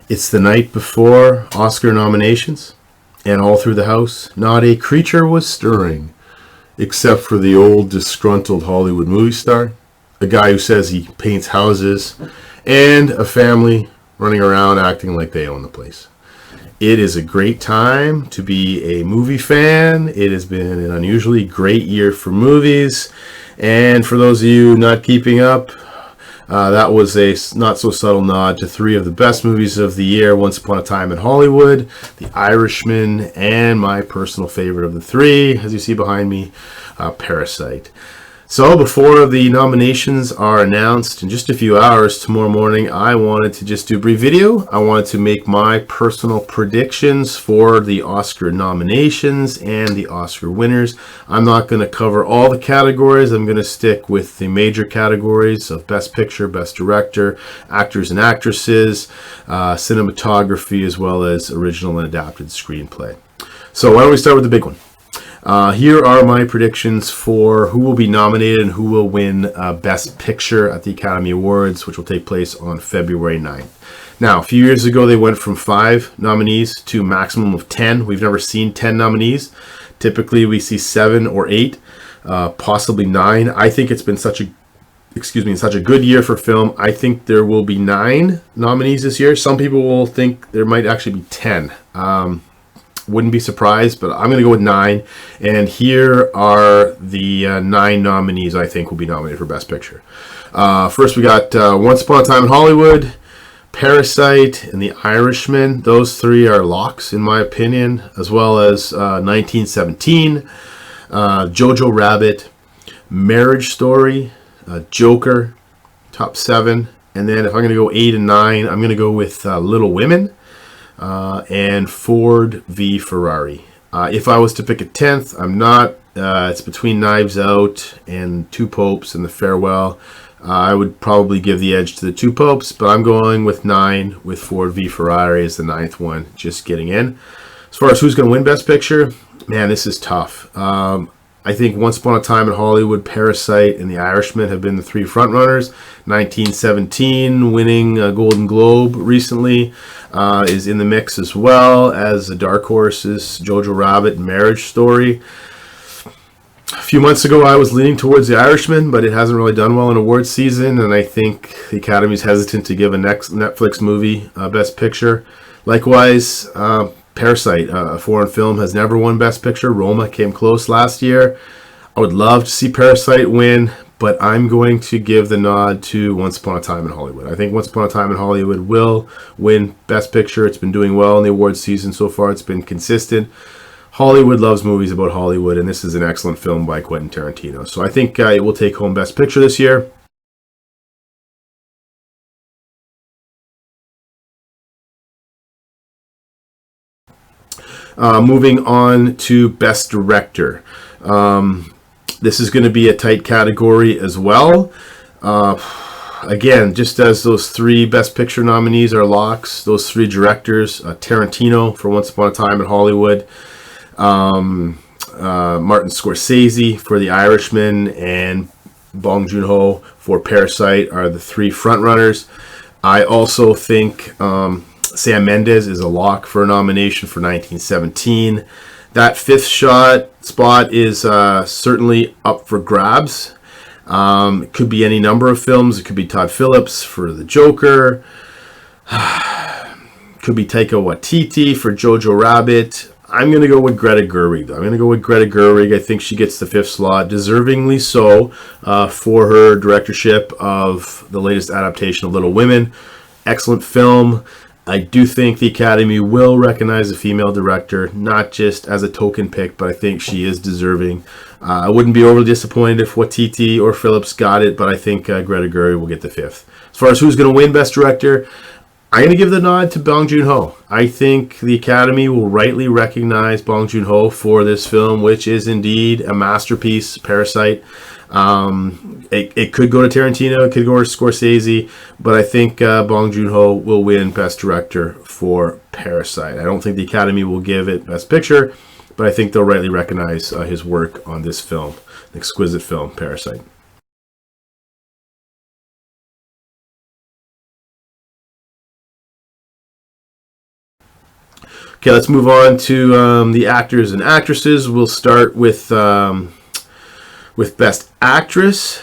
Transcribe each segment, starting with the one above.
It's the night before Oscar nominations, and all through the house, not a creature was stirring, except for the old disgruntled Hollywood movie star, a guy who says he paints houses, and a family running around acting like they own the place. It is a great time to be a movie fan. It has been an unusually great year for movies, and for those of you not keeping up, that was a not so subtle nod to three of the best movies of the year: Once Upon a Time in Hollywood, The Irishman, and my personal favorite of the three, as you see behind me, Parasite. So before the nominations are announced in just a few hours tomorrow morning, I wanted to just do a brief video. I wanted to make my personal predictions for the Oscar nominations and the Oscar winners. I'm not going to cover all the categories. I'm going to stick with the major categories of Best Picture, Best Director, Actors and Actresses, Cinematography, as well as Original and Adapted Screenplay. So why don't we start with the big one? Here are my predictions for who will be nominated and who will win Best Picture at the Academy Awards, which will take place on February 9th. Now, a few years ago, they went from 5 nominees to a maximum of 10. We've never seen 10 nominees. Typically, we see 7 or 8, possibly 9. I think it's been such a good year for film. I think there will be 9 nominees this year. Some people will think there might actually be 10. Wouldn't be surprised, but I'm going to go with 9. And here are the 9 nominees I think will be nominated for Best Picture. First, we got Once Upon a Time in Hollywood, Parasite, and The Irishman. Those 3 are locks, in my opinion, as well as 1917, Jojo Rabbit, Marriage Story, Joker, top 7. And then if I'm going to go 8 and 9, I'm going to go with Little Women, and Ford v Ferrari. If I was to pick a 10th, I'm not. It's between Knives Out and Two Popes and The Farewell. I would probably give the edge to the Two Popes, but I'm going with 9 with Ford v Ferrari as the 9th one, just getting in. As far as who's going to win Best Picture, man, this is tough. I think Once Upon a Time in Hollywood, Parasite, and The Irishman have been the 3 frontrunners. 1917, winning a Golden Globe recently, is in the mix, as well as the dark horses, Jojo Rabbit and Marriage Story. A few months ago, I was leaning towards The Irishman, but it hasn't really done well in awards season, and I think the Academy's hesitant to give a next Netflix movie Best Picture. Likewise, Parasite, a foreign film, has never won Best Picture. Roma came close last year. I would love to see Parasite win, but I'm going to give the nod to Once Upon a Time in Hollywood. I think Once Upon a Time in Hollywood will win Best Picture. It's been doing well in the awards season so far. It's been consistent. Hollywood loves movies about Hollywood, and this is an excellent film by Quentin Tarantino. So I think it will take home Best Picture this year. Moving on to Best Director. This is going to be a tight category as well. Again, just as those 3 Best Picture nominees are locks, those 3 directors, Tarantino for Once Upon a Time in Hollywood, Martin Scorsese for The Irishman, and Bong Joon-ho for Parasite are the 3 frontrunners. I also think Sam Mendes is a lock for a nomination for 1917. That 5th spot is certainly up for grabs. It could be any number of films. It could be Todd Phillips for The Joker. Could be Taika Waititi for Jojo Rabbit. I'm going to go with Greta Gerwig, though. I think she gets the 5th slot, deservingly so, for her directorship of the latest adaptation of Little Women. Excellent film. I do think the Academy will recognize a female director, not just as a token pick, but I think she is deserving. I wouldn't be overly disappointed if Waititi or Phillips got it, but I think Greta Gerwig will get the 5th. As far as who's going to win Best Director, I'm going to give the nod to Bong Joon-ho. I think the Academy will rightly recognize Bong Joon-ho for this film, which is indeed a masterpiece, Parasite. It could go to Tarantino, it could go to Scorsese, but I think Bong Joon-ho will win Best Director for Parasite. I don't think the Academy will give it Best Picture, but I think they'll rightly recognize his work on this film, an exquisite film, Parasite. Okay, let's move on to the actors and actresses. We'll start with Best Actress.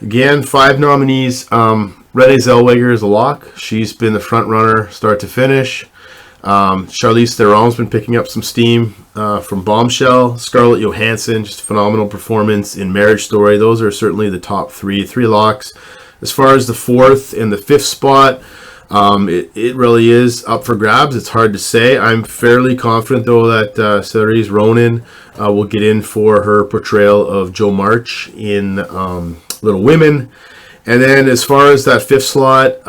Again, 5 nominees. Renee Zellweger is a lock. She's been the front runner start to finish. Charlize Theron's been picking up some steam from Bombshell. Scarlett Johansson, just a phenomenal performance in Marriage Story. Those are certainly the top three locks. As far as the 4th and the 5th spot, it really is up for grabs. It's hard to say. I'm fairly confident, though, that Saoirse Ronan will get in for her portrayal of Jo March in Little Women. And then as far as that 5th slot,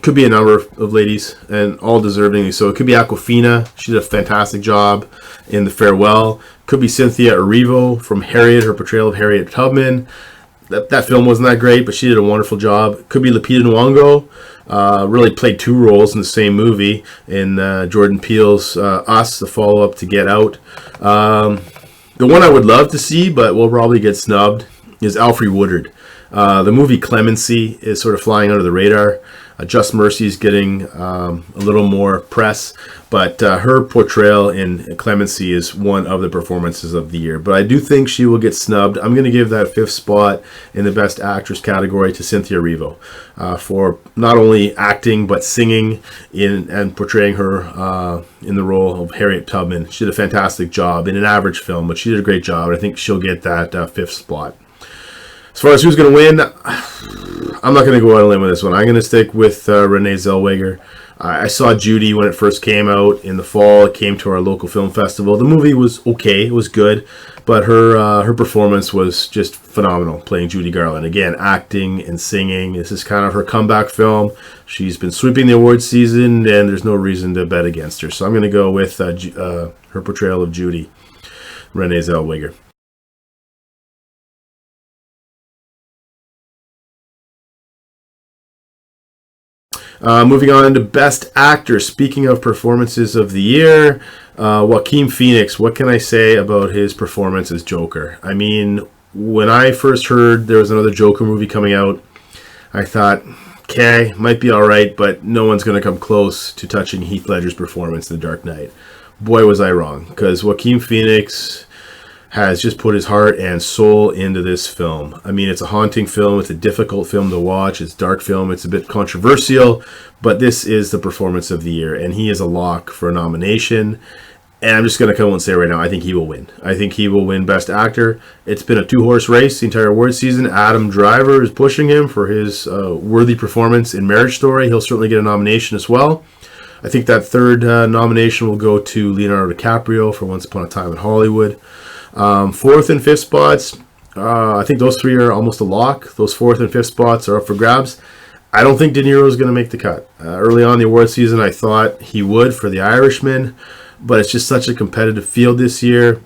could be a number of ladies, and all deservingly so. It could be Awkwafina. She did a fantastic job in The Farewell. Could be Cynthia Erivo from Harriet, her portrayal of Harriet Tubman. That film wasn't that great, but she did a wonderful job. Could be Lupita Nyong'o. Really played 2 roles in the same movie in Jordan Peele's Us, the follow-up to Get Out. The one I would love to see, but will probably get snubbed, is Alfre Woodard. The movie Clemency is sort of flying under the radar. Just Mercy is getting a little more press, but her portrayal in Clemency is one of the performances of the year. But I do think she will get snubbed. I'm going to give that 5th spot in the Best Actress category to Cynthia Erivo for not only acting but singing in and portraying her in the role of Harriet Tubman. She did a fantastic job in an average film, but she did a great job. I think she'll get that 5th spot. As far as who's going to win, I'm not going to go out on a limb with this one. I'm going to stick with Renee Zellweger. I saw Judy when it first came out in the fall. It came to our local film festival. The movie was okay. It was good. But her performance was just phenomenal, playing Judy Garland. Again, acting and singing. This is kind of her comeback film. She's been sweeping the awards season, and there's no reason to bet against her. So I'm going to go with her portrayal of Judy, Renee Zellweger. Moving on to Best Actor. Speaking of performances of the year, Joaquin Phoenix. What can I say about his performance as Joker? I mean, when I first heard there was another Joker movie coming out, I thought, okay, might be alright, but no one's going to come close to touching Heath Ledger's performance in The Dark Knight. Boy, was I wrong, because Joaquin Phoenix has just put his heart and soul into this film. I mean, it's a haunting film. It's a difficult film to watch. It's a dark film. It's a bit controversial, but this is the performance of the year, and he is a lock for a nomination. And I'm just going to come and say right now, I think he will win. I think he will win Best Actor. It's been a 2-horse race the entire award season. Adam Driver is pushing him for his worthy performance in Marriage Story. He'll certainly get a nomination as well. I think that 3rd nomination will go to Leonardo DiCaprio for Once Upon a Time in Hollywood. 4th and 5th spots, I think those 3 are almost a lock. Those 4th and 5th spots are up for grabs. I don't think De Niro is going to make the cut. Early on in the award season, I thought he would for The Irishman, but it's just such a competitive field this year.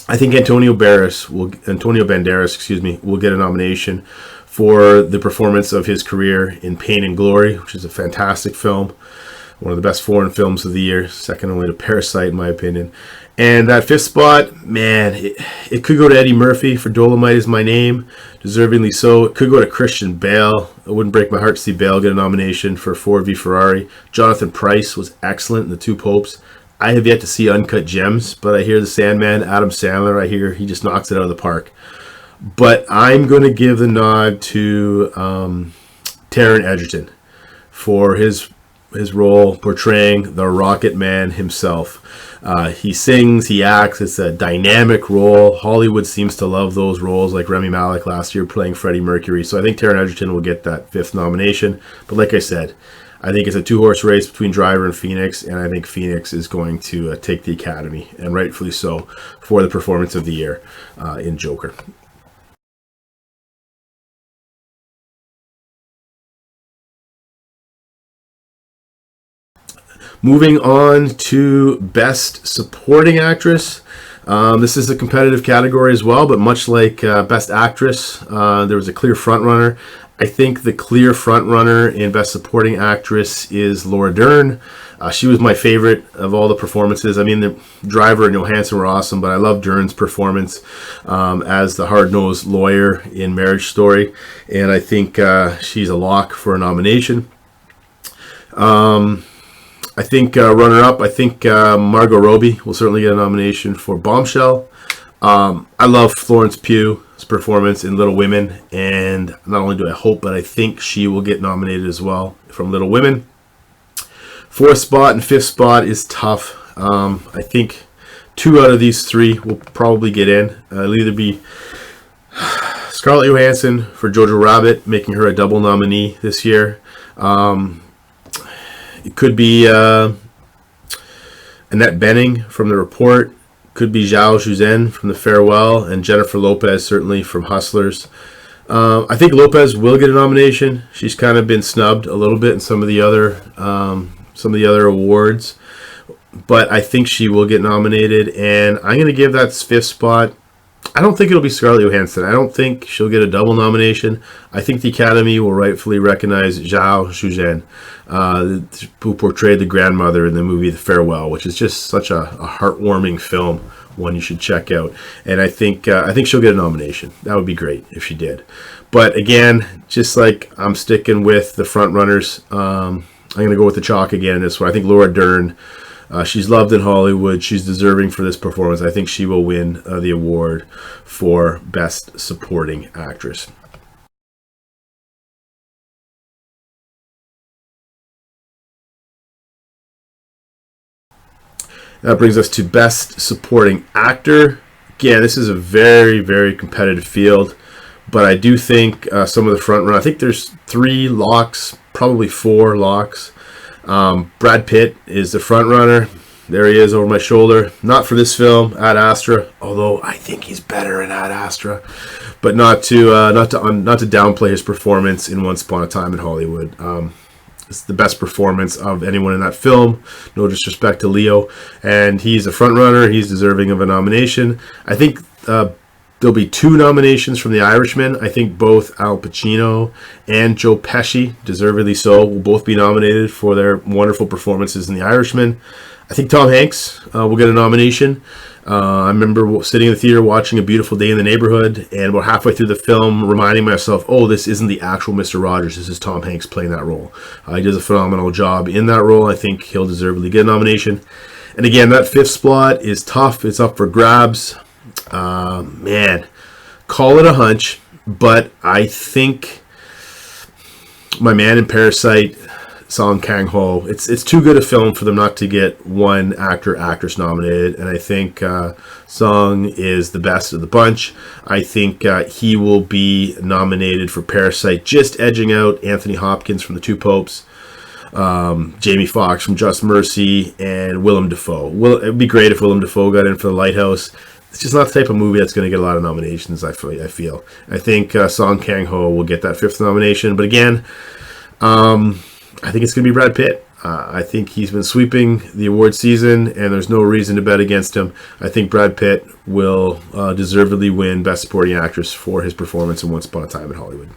I think Antonio Banderas will get a nomination for the performance of his career in Pain and Glory, which is a fantastic film. One of the best foreign films of the year, second only to Parasite, in my opinion. And that 5th spot, man, it could go to Eddie Murphy for Dolomite Is My Name, deservingly so. It could go to Christian Bale. It wouldn't break my heart to see Bale get a nomination for Ford v Ferrari. Jonathan Pryce was excellent in The Two Popes. I have yet to see Uncut Gems, but I hear The Sandman, Adam Sandler, I hear he just knocks it out of the park. But I'm going to give the nod to Taron Egerton for his role portraying the Rocket Man himself. He sings, he acts. It's a dynamic role. Hollywood seems to love those roles, like Rami Malek last year playing Freddie Mercury. So I think Taron Egerton will get that 5th nomination. But like I said, I think it's a 2-horse race between Driver and Phoenix, and I think Phoenix is going to take the Academy, and rightfully so, for the performance of the year in Joker. Moving on to Best Supporting Actress. This is a competitive category as well, but much like Best Actress, there was a clear frontrunner. I think the clear frontrunner in Best Supporting Actress is Laura Dern. She was my favorite of all the performances. I mean, the Driver and Johansson were awesome, but I love Dern's performance as the hard-nosed lawyer in Marriage Story, and I think she's a lock for a nomination. I think runner-up, I think Margot Robbie will certainly get a nomination for Bombshell. I love Florence Pugh's performance in Little Women, and not only do I hope, but I think she will get nominated as well from Little Women. Fourth spot and fifth spot is tough. I think 2 out of these 3 will probably get in. It'll either be Scarlett Johansson for Jojo Rabbit, making her a double nominee this year. It could be Annette Bening from The Report. Could be Zhao Zhuzhen from The Farewell, and Jennifer Lopez certainly from Hustlers. I think Lopez will get a nomination. She's kind of been snubbed a little bit in some of the other awards, but I think she will get nominated, and I'm going to give that 5th spot. I don't think it'll be Scarlett Johansson. I don't think she'll get a double nomination. I think the Academy will rightfully recognize Zhao Zhuzhen, who portrayed the grandmother in the movie The Farewell, which is just such a heartwarming film, one you should check out. And I think she'll get a nomination. That would be great if she did. But again, just like I'm sticking with the front runners, I'm going to go with the chalk again in this one. I think Laura Dern. She's loved in Hollywood. She's deserving for this performance. I think she will win the award for Best Supporting Actress. That brings us to Best Supporting Actor. Again, this is a very, very competitive field, but I do think some of the front run. I think there's 3 locks, probably 4 locks. Brad Pitt is the front runner. There he is over my shoulder. Not for this film, Ad Astra, although I think he's better in Ad Astra. But not to downplay his performance in Once Upon a Time in Hollywood. It's the best performance of anyone in that film. No disrespect to Leo, and he's a front runner. He's deserving of a nomination. I think there'll be 2 nominations from The Irishman. I think both Al Pacino and Joe Pesci, deservedly so, will both be nominated for their wonderful performances in The Irishman. I think Tom Hanks will get a nomination. I remember sitting in the theater watching A Beautiful Day in the Neighborhood, and about halfway through the film reminding myself, oh, this isn't the actual Mr. Rogers. This is Tom Hanks playing that role. He does a phenomenal job in that role. I think he'll deservedly get a nomination. And again, that 5th spot is tough. It's up for grabs. Man, call it a hunch, but I think my man in Parasite, Song Kang-ho, it's too good a film for them not to get one actress nominated, and I think Song is the best of the bunch. I think he will be nominated for Parasite, just edging out Anthony Hopkins from The Two Popes, Jamie Foxx from Just Mercy, and Willem Dafoe. It would be great if Willem Dafoe got in for The Lighthouse. It's just not the type of movie that's going to get a lot of nominations, I feel. I think Song Kang-ho will get that 5th nomination. But again, I think it's going to be Brad Pitt. I think he's been sweeping the award season, and there's no reason to bet against him. I think Brad Pitt will deservedly win Best Supporting Actress for his performance in Once Upon a Time in Hollywood.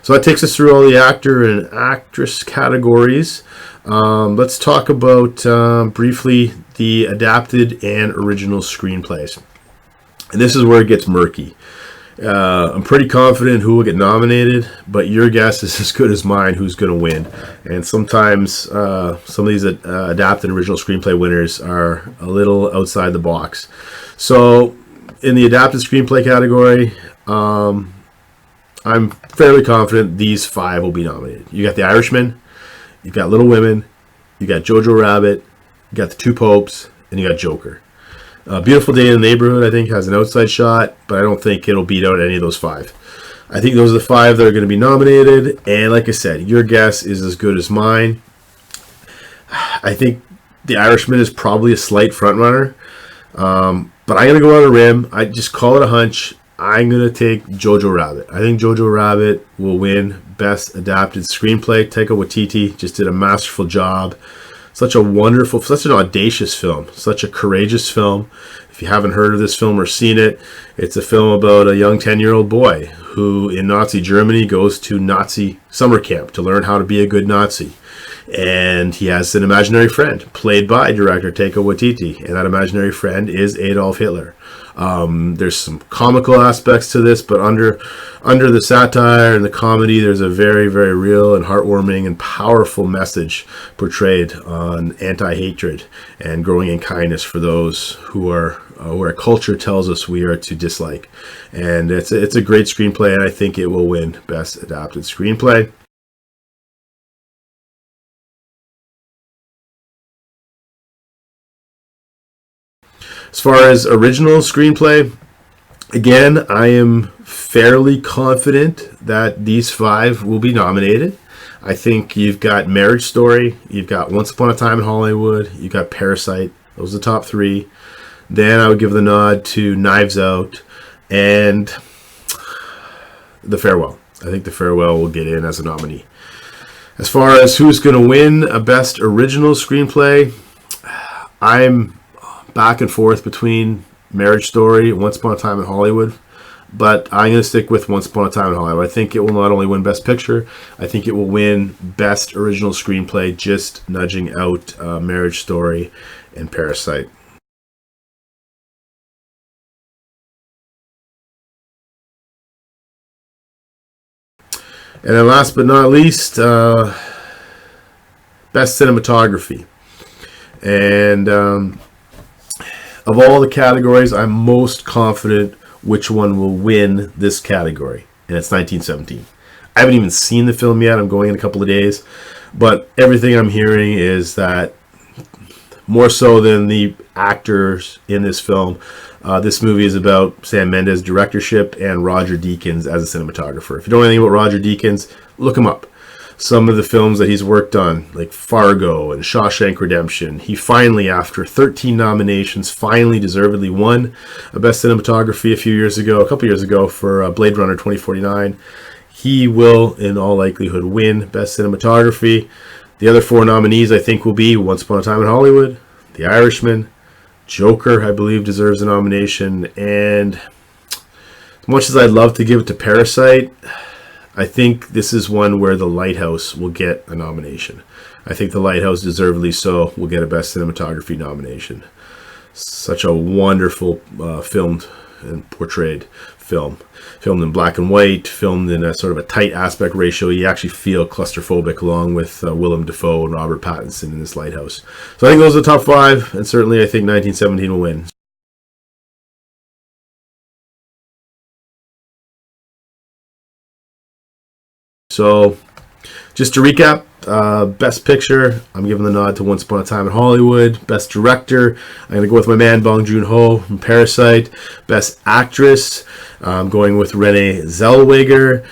So that takes us through all the actor and actress categories. Let's talk about briefly the adapted and original screenplays. And this is where it gets murky. I'm pretty confident who will get nominated, but your guess is as good as mine who's going to win. And sometimes some of these adapted and original screenplay winners are a little outside the box. So in the adapted screenplay category, I'm fairly confident these 5 will be nominated. You got The Irishman, you got Little Women, you got Jojo Rabbit, you got The Two Popes, and you got Joker. Beautiful Day in the Neighborhood, I think, has an outside shot, but I don't think it'll beat out any of those 5. I think those are the 5 that are going to be nominated, and like I said, your guess is as good as mine. I think The Irishman is probably a slight frontrunner, but I'm going to go on a rim. I just call it a hunch. I'm going to take Jojo Rabbit. I think Jojo Rabbit will win Best Adapted Screenplay. Taika Waititi just did a masterful job. Such a wonderful, such an audacious film. Such a courageous film. If you haven't heard of this film or seen it, it's a film about a young 10-year-old boy who in Nazi Germany goes to Nazi summer camp to learn how to be a good Nazi. And he has an imaginary friend played by director Taika Waititi, and that imaginary friend is Adolf Hitler. There's some comical aspects to this, but under the satire and the comedy, there's a very, very real and heartwarming and powerful message portrayed on anti-hatred and growing in kindness for those who are where culture tells us we are to dislike. And it's a great screenplay, and I think it will win Best Adapted Screenplay. As far as original screenplay, again, I am fairly confident that these 5 will be nominated. I think you've got Marriage Story, you've got Once Upon a Time in Hollywood, you've got Parasite. Those are the top 3. Then I would give the nod to Knives Out and The Farewell. I think The Farewell will get in as a nominee. As far as who's going to win a Best Original Screenplay, I'm back and forth between Marriage Story and Once Upon a Time in Hollywood, but I'm going to stick with Once Upon a Time in Hollywood. I think it will not only win Best Picture, I think it will win Best Original Screenplay, just nudging out Marriage Story and Parasite. And then last but not least, Best Cinematography. And of all the categories, I'm most confident which one will win this category, and it's 1917. I haven't even seen the film yet. I'm going in a couple of days, but everything I'm hearing is that more so than the actors in this film, this movie is about Sam Mendes' directorship and Roger Deakins as a cinematographer. If you don't know anything about Roger Deakins, look him up. Some of the films that he's worked on, like Fargo and Shawshank Redemption, he finally, after 13 nominations, finally deservedly won a Best Cinematography a couple years ago for Blade Runner 2049. He will, in all likelihood, win Best Cinematography. The other 4 nominees, I think, will be Once Upon a Time in Hollywood, The Irishman, Joker, I believe, deserves a nomination, and as much as I'd love to give it to Parasite, I think this is one where The Lighthouse will get a nomination. I think The Lighthouse, deservedly so, will get a Best Cinematography nomination. Such a wonderful filmed and portrayed film. Filmed in black and white, filmed in a sort of a tight aspect ratio. You actually feel claustrophobic along with Willem Dafoe and Robert Pattinson in this Lighthouse. So I think those are the top 5, and certainly I think 1917 will win. So, just to recap, Best Picture, I'm giving the nod to Once Upon a Time in Hollywood. Best Director, I'm going to go with my man Bong Joon-ho from Parasite. Best Actress, I'm going with Renee Zellweger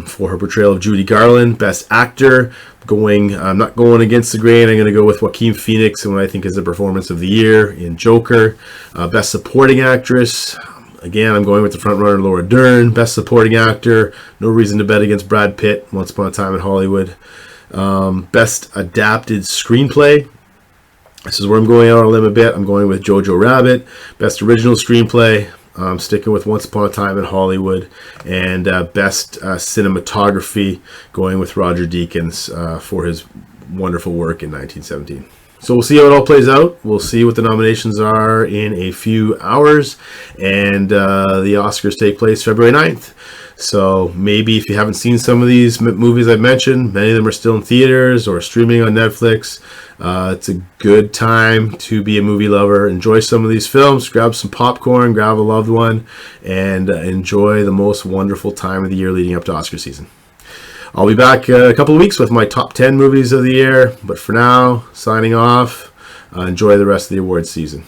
for her portrayal of Judy Garland. Best Actor, I'm not going against the grain. I'm going to go with Joaquin Phoenix and what I think is the performance of the year in Joker. Best Supporting Actress, again, I'm going with the frontrunner Laura Dern. Best Supporting Actor, no reason to bet against Brad Pitt, Once Upon a Time in Hollywood. Best Adapted Screenplay, this is where I'm going out on a limb a bit. I'm going with Jojo Rabbit. Best Original Screenplay, I'm sticking with Once Upon a Time in Hollywood. And Best Cinematography, going with Roger Deakins for his wonderful work in 1917. So we'll see how it all plays out. We'll see what the nominations are in a few hours. And the Oscars take place February 9th. So maybe if you haven't seen some of these movies I've mentioned, many of them are still in theaters or streaming on Netflix. It's a good time to be a movie lover. Enjoy some of these films. Grab some popcorn, grab a loved one, and enjoy the most wonderful time of the year leading up to Oscar season. I'll be back a couple of weeks with my top 10 movies of the year. But for now, signing off. Enjoy the rest of the awards season.